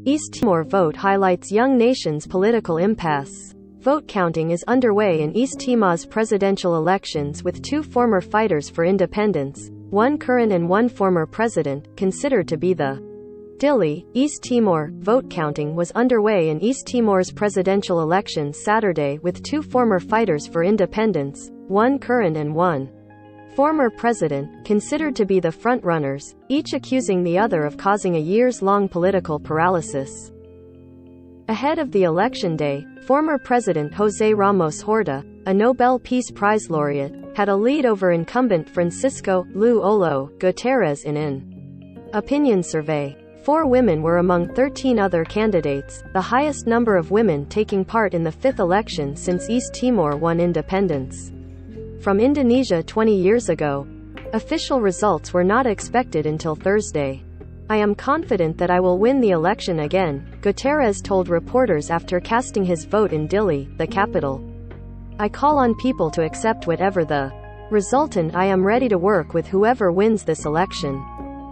East Timor vote highlights young nation's political impasse. Vote counting is underway in East Timor's presidential elections with two former fighters for independence, one current and one former president, considered to be the Dili, East Timor. Vote counting was underway in East Timor's presidential elections Saturday with two former fighters for independence, one current and one former president, considered to be the frontrunners, each accusing the other of causing a years-long political paralysis. Ahead of the election day, former President José Ramos Horta, a Nobel Peace Prize laureate, had a lead over incumbent Francisco Lu Guterres in an opinion survey. 4 women were among 13 other candidates, the highest number of women taking part in the 5th election since East Timor won independence from Indonesia 20 years ago. Official results were not expected until Thursday. "I am confident that I will win the election again," Guterres told reporters after casting his vote in Dili, the capital. "I call on people to accept whatever the result, and I am ready to work with whoever wins this election."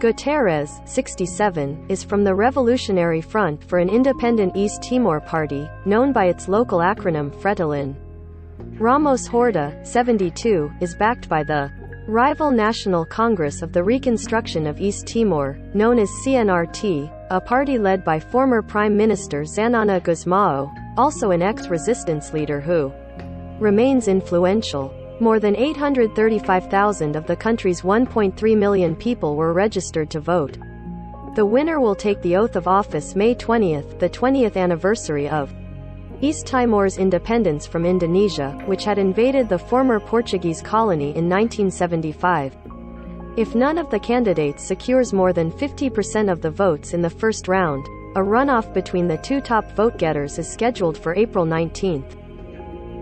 Guterres, 67, is from the Revolutionary Front for an Independent East Timor party, known by its local acronym Fretilin. Ramos Horta, 72, is backed by the rival National Congress of the Reconstruction of East Timor, known as CNRT, a party led by former Prime Minister Xanana Gusmao, also an ex-resistance leader who remains influential. More than 835,000 of the country's 1.3 million people were registered to vote. The winner will take the oath of office May 20th, the 20th anniversary of East Timor's independence from Indonesia, which had invaded the former Portuguese colony in 1975. If none of the candidates secures more than 50% of the votes in the first round, a runoff between the two top vote-getters is scheduled for April 19th.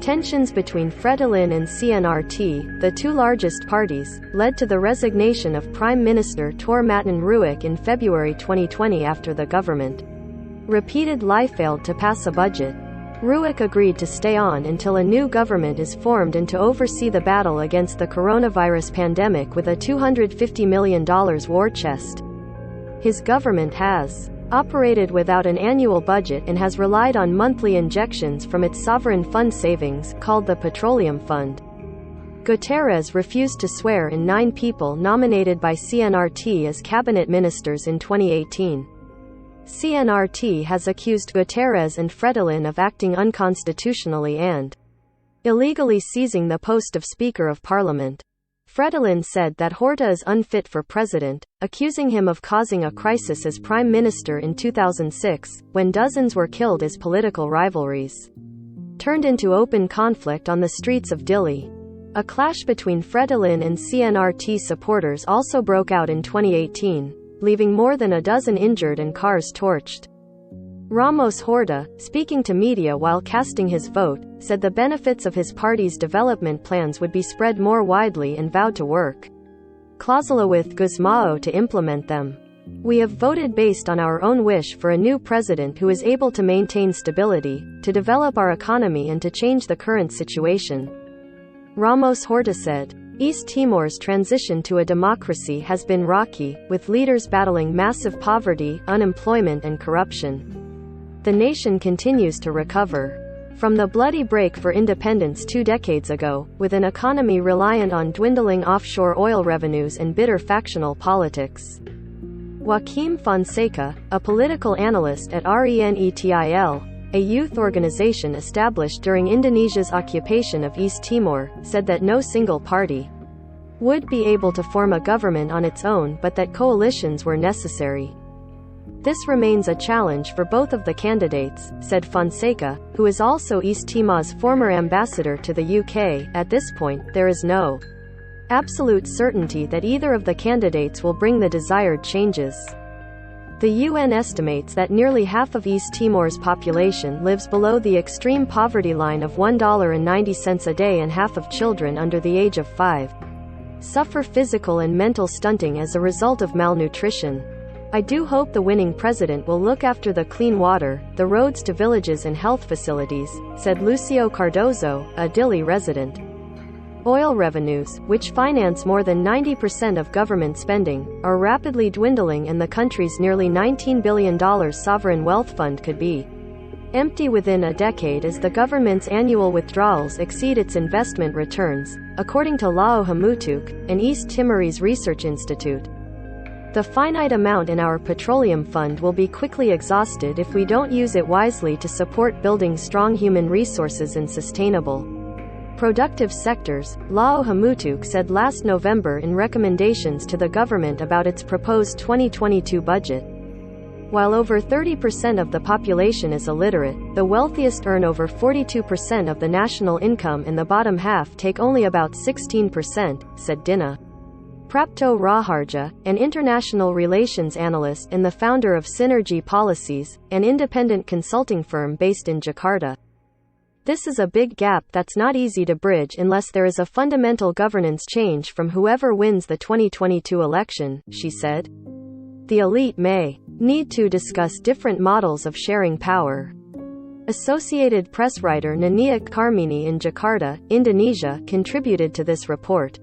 Tensions between Fretilin and CNRT, the two largest parties, led to the resignation of Prime Minister Tor Matin Ruik in February 2020 after the government repeatedly failed to pass a budget. Ruik agreed to stay on until a new government is formed and to oversee the battle against the coronavirus pandemic with a $250 million war chest. His government has operated without an annual budget and has relied on monthly injections from its sovereign fund savings, called the Petroleum Fund. Guterres refused to swear in 9 people nominated by CNRT as cabinet ministers in 2018. CNRT has accused Guterres and Fretilin of acting unconstitutionally and illegally seizing the post of Speaker of Parliament. Fretilin said that Horta is unfit for president, accusing him of causing a crisis as prime minister in 2006, when dozens were killed as political rivalries turned into open conflict on the streets of Dili. A clash between Fretilin and CNRT supporters also broke out in 2018, leaving more than a dozen injured and cars torched. Ramos Horta, speaking to media while casting his vote, said the benefits of his party's development plans would be spread more widely and vowed to work closely with Gusmao to implement them. "We have voted based on our own wish for a new president who is able to maintain stability, to develop our economy and to change the current situation," Ramos Horta said. East Timor's transition to a democracy has been rocky, with leaders battling massive poverty, unemployment and corruption. The nation continues to recover from the bloody break for independence 2 decades ago, with an economy reliant on dwindling offshore oil revenues and bitter factional politics. Joaquim Fonseca, a political analyst at RENETIL, a youth organization established during Indonesia's occupation of East Timor, said that no single party would be able to form a government on its own, but that coalitions were necessary. "This remains a challenge for both of the candidates," said Fonseca, who is also East Timor's former ambassador to the UK. "At this point, there is no absolute certainty that either of the candidates will bring the desired changes." The UN estimates that nearly half of East Timor's population lives below the extreme poverty line of $1.90 a day, and half of children under the age of 5 suffer physical and mental stunting as a result of malnutrition. "I do hope the winning president will look after the clean water, the roads to villages and health facilities," said Lucio Cardozo, a Dili resident. Oil revenues, which finance more than 90% of government spending, are rapidly dwindling, and the country's nearly $19 billion sovereign wealth fund could be empty within a decade as the government's annual withdrawals exceed its investment returns, according to Lao Hamutuk, an East Timorese research institute. The finite amount in our petroleum fund will be quickly exhausted if we don't use it wisely to support building strong human resources and sustainable productive sectors, Lao Hamutuk said last November in recommendations to the government about its proposed 2022 budget. While over 30% of the population is illiterate, the wealthiest earn over 42% of the national income and the bottom half take only about 16%, said Dina Prapto Raharja, an international relations analyst and the founder of Synergy Policies, an independent consulting firm based in Jakarta. This is a big gap that's not easy to bridge unless there is a fundamental governance change from whoever wins the 2022 election, she said. The elite may need to discuss different models of sharing power. Associated Press writer Naniak Karmini in Jakarta, Indonesia, contributed to this report.